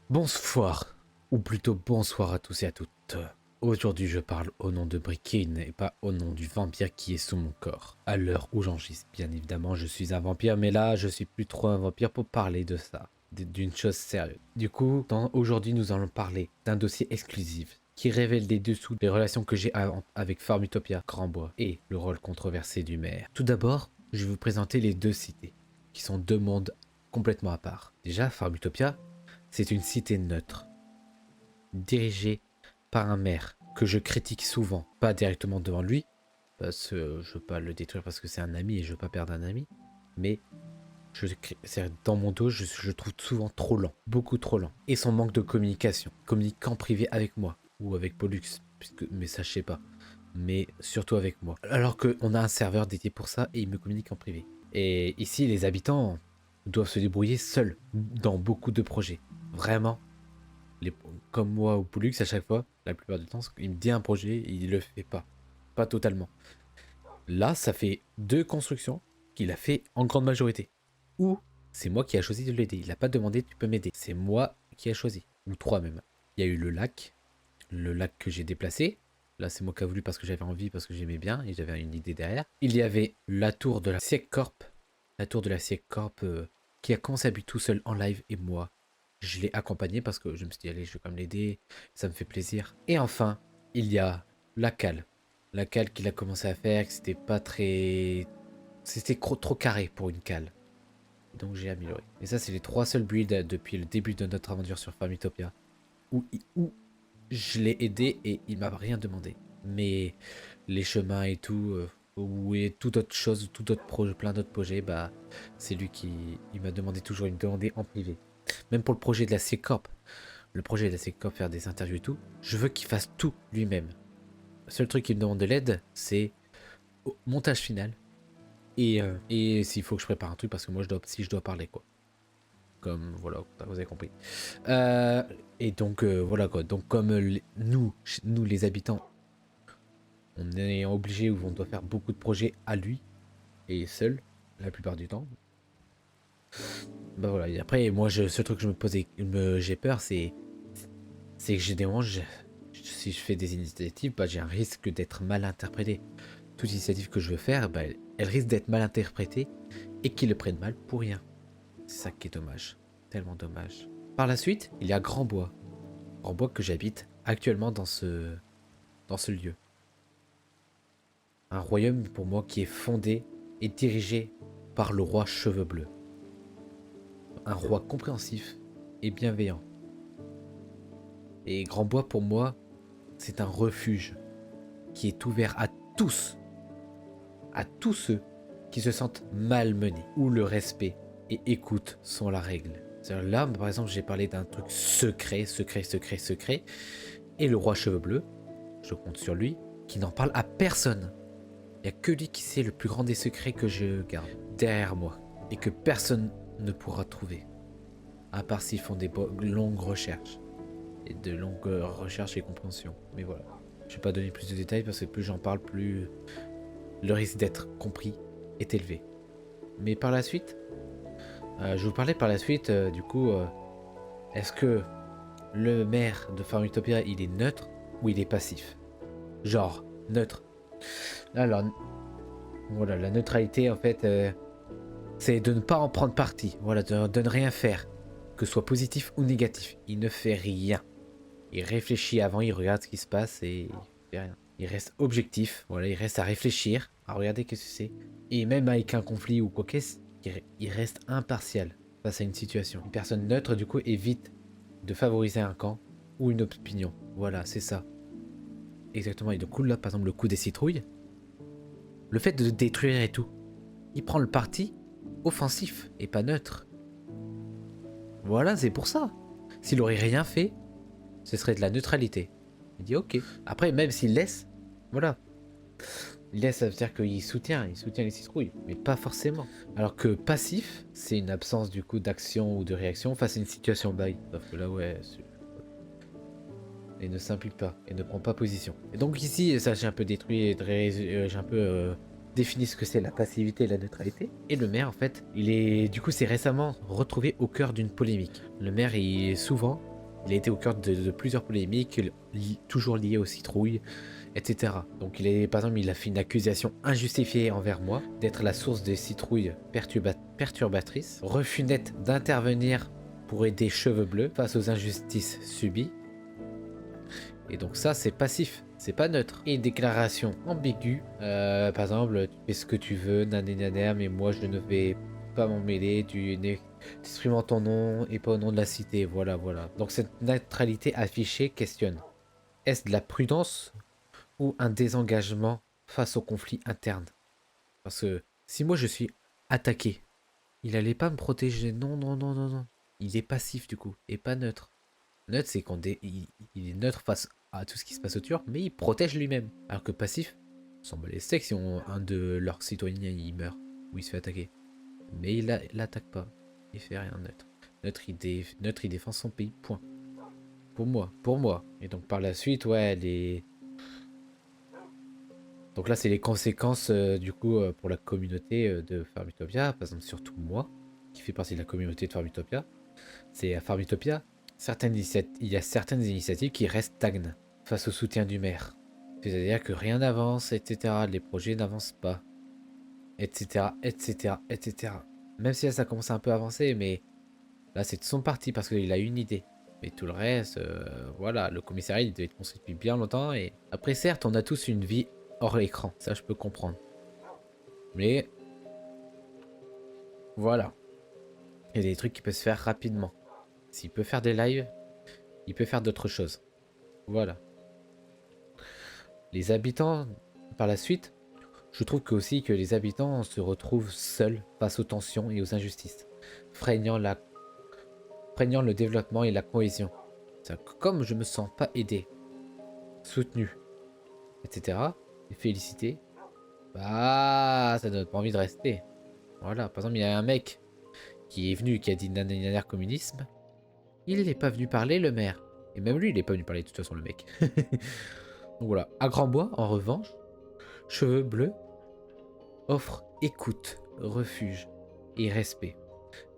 Bonsoir, ou plutôt bonsoir à tous et à toutes. Aujourd'hui je parle au nom de Brickine et pas au nom du vampire qui est sous mon corps. À l'heure où j'enregistre, bien évidemment je suis un vampire, mais là je suis plus trop un vampire pour parler de ça, d'une chose sérieuse. Du coup, aujourd'hui nous allons parler d'un dossier exclusif qui révèle des dessous des relations que j'ai avec Farmutopia, Grandbois et le rôle controversé du maire. Tout d'abord, je vais vous présenter les deux cités, qui sont deux mondes complètement à part. Déjà, Farmutopia, c'est une cité neutre, dirigée par un maire que je critique souvent, pas directement devant lui, parce que je veux pas le détruire parce que c'est un ami et je veux pas perdre un ami, mais dans mon dos, je trouve souvent trop lent, beaucoup trop lent. Et son manque de communication, communique en privé avec moi, ou avec Pollux, mais ça je sais pas, mais surtout avec moi. Alors qu'on a un serveur dédié pour ça et il me communique en privé. Et ici, les habitants doivent se débrouiller seuls dans beaucoup de projets. Vraiment, comme moi ou Pollux, à chaque fois, la plupart du temps, il me dit un projet, il le fait pas. Pas totalement. Là, ça fait 2 constructions qu'il a fait en grande majorité. Ou c'est moi qui a choisi de l'aider. Il n'a pas demandé tu peux m'aider. C'est moi qui a choisi. Ou 3 même. Il y a eu le lac que j'ai déplacé. Là, c'est moi qui a voulu parce que j'avais envie, parce que j'aimais bien et j'avais une idée derrière. Il y avait la tour de la Sieg Corp. La tour de la Sieg Corp qui a commencé à buter tout seul en live et moi, je l'ai accompagné parce que je me suis dit, allez, je vais quand même l'aider. Ça me fait plaisir. Et enfin, il y a la cale. La cale qu'il a commencé à faire, que c'était pas très... C'était trop carré pour une cale. Donc j'ai amélioré. Et ça, c'est les 3 seuls builds depuis le début de notre aventure sur Farmutopia. Où je l'ai aidé et il m'a rien demandé. Mais les chemins et tout, ou toute autre chose, plein d'autres projets, bah c'est lui qui il m'a demandé toujours, il me demandait en privé. Même pour le projet de la C-Corp. Le projet de la C-Corp, faire des interviews et tout, je veux qu'il fasse tout lui-même. Le seul truc qui me demande de l'aide, c'est au montage final. Et s'il faut que je prépare un truc, parce que moi, si je dois parler, quoi. Comme, voilà, vous avez compris. Et donc, voilà, quoi. Donc, comme nous, les habitants, on est obligé ou on doit faire beaucoup de projets à lui, et seul, la plupart du temps. Bah voilà, et après, moi, ce truc que je me posais, j'ai peur, c'est que si je fais des initiatives, bah, j'ai un risque d'être mal interprété. Toute initiative que je veux faire, bah, elle risque d'être mal interprétée et qu'ils le prennent mal pour rien. C'est ça qui est dommage. Tellement dommage. Par la suite, il y a Grandbois. Grandbois que j'habite actuellement dans ce lieu. Un royaume pour moi qui est fondé et dirigé par le roi Cheveux Bleus. Un roi compréhensif et bienveillant. Et Grandbois pour moi, c'est un refuge qui est ouvert à tous ceux qui se sentent malmenés, où le respect et écoute sont la règle. Là, par exemple, j'ai parlé d'un truc secret, et le roi Cheveux Bleus, je compte sur lui, qui n'en parle à personne. Il n'y a que lui qui sait le plus grand des secrets que je garde derrière moi, et que personne ne pourra trouver, à part s'ils font des longues recherches, et compréhension. Mais voilà, je vais pas donner plus de détails, parce que plus j'en parle, plus le risque d'être compris est élevé. Mais par la suite, je vous parlais par la suite, du coup, est-ce que le maire de Farmutopia, il est neutre ou il est passif? Genre, neutre. Alors, voilà, la neutralité, en fait, c'est de ne pas en prendre parti. Voilà, de ne rien faire, que ce soit positif ou négatif. Il ne fait rien. Il réfléchit avant, il regarde ce qui se passe et il fait rien. Il reste objectif, voilà, il reste à réfléchir, à regarder qu'est-ce que c'est. Et même avec un conflit ou quoi qu'est-ce, il reste impartial face à une situation. Une personne neutre, du coup, évite de favoriser un camp ou une opinion. Voilà, c'est ça. Exactement. Et du coup, là, par exemple, le coup des citrouilles, le fait de détruire et tout, il prend le parti offensif et pas neutre. Voilà, c'est pour ça. S'il aurait rien fait, ce serait de la neutralité. Il dit ok. Après, même s'il laisse, voilà. Il laisse, ça veut dire qu'il soutient les citrouilles, mais pas forcément. Alors que passif, c'est une absence du coup d'action ou de réaction face à une situation bail. Sauf que là, ouais, et ne s'implique pas et ne prend pas position. Et donc ici, ça j'ai un peu détruit, j'ai un peu définit ce que c'est la passivité et la neutralité. Et le maire, en fait, s'est récemment retrouvé au cœur d'une polémique. Le maire, il a été au cœur de plusieurs polémiques, toujours liées aux citrouilles, etc. Donc, par exemple, il a fait une accusation injustifiée envers moi d'être la source des citrouilles perturbatrices, refus net d'intervenir pour aider Cheveux Bleus face aux injustices subies. Et donc ça, c'est passif, c'est pas neutre. Et une déclaration ambiguë, par exemple, tu fais ce que tu veux, nanénaner, mais moi je ne vais pas m'en mêler, tu t'exprimes en ton nom et pas au nom de la cité, voilà, voilà. Donc cette neutralité affichée questionne. Est-ce de la prudence ou un désengagement face au conflit interne? Parce que si moi je suis attaqué, il allait pas me protéger, non, non, non, non, non. Il est passif du coup, et pas neutre. Neutre, c'est il est neutre face à tout ce qui se passe autour, mais il protège lui-même. Alors que passif, s'en bat les steaks si un de leurs citoyens il meurt ou il se fait attaquer. Mais il l'attaque pas. Il fait rien neutre. Neutre, il défend son pays. Point. Pour moi. Pour moi. Et donc par la suite, ouais, donc là, c'est les conséquences du coup pour la communauté de Farm Utopia. Par exemple, surtout moi, qui fait partie de la communauté de Farm Utopia. C'est à Farm Utopia. Il y a certaines initiatives qui restent stagnent face au soutien du maire. C'est-à-dire que rien n'avance, etc. Les projets n'avancent pas, etc., etc., etc. Même si là, ça commence à un peu avancer, mais là, c'est de son parti parce qu'il a une idée. Mais tout le reste, voilà, le commissariat, il devait être construit depuis bien longtemps. Et après, certes, on a tous une vie hors l'écran. Ça, je peux comprendre. Mais voilà. Il y a des trucs qui peuvent se faire rapidement. S'il peut faire des lives, il peut faire d'autres choses. Voilà. Les habitants, par la suite, je trouve que aussi que les habitants se retrouvent seuls face aux tensions et aux injustices, freinant le développement et la cohésion. Comme je me sens pas aidé, soutenu, etc., et félicité, bah ça donne pas envie de rester. Voilà, par exemple, il y a un mec qui est venu, qui a dit nanana communisme, il n'est pas venu parler, le maire. Et même lui, il n'est pas venu parler de toute façon, le mec. Donc voilà, à Grandbois, en revanche, Cheveux Bleus offre écoute, refuge et respect,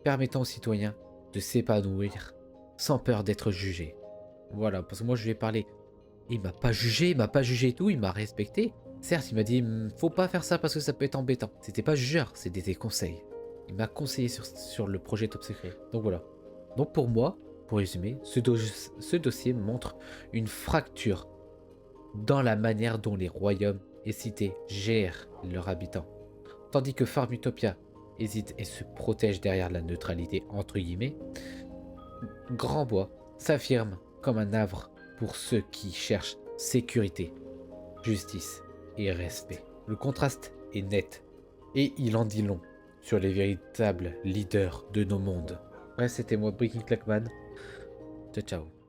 permettant aux citoyens de s'épanouir sans peur d'être jugés. Voilà, parce que moi je lui ai parlé, il m'a pas jugé, et tout, il m'a respecté. Certes, il m'a dit, faut pas faire ça parce que ça peut être embêtant. C'était pas jugeur, c'était des conseils. Il m'a conseillé sur le projet Top Secret. Donc voilà. Donc pour moi, pour résumer, ce dossier montre une fracture dans la manière dont les royaumes et cités gèrent leurs habitants. Tandis que Farm Utopia hésite et se protège derrière la neutralité entre guillemets, Grandbois s'affirme comme un havre pour ceux qui cherchent sécurité, justice et respect. Le contraste est net et il en dit long sur les véritables leaders de nos mondes. Bref, c'était moi, Breaking Clackman. Ciao, ciao.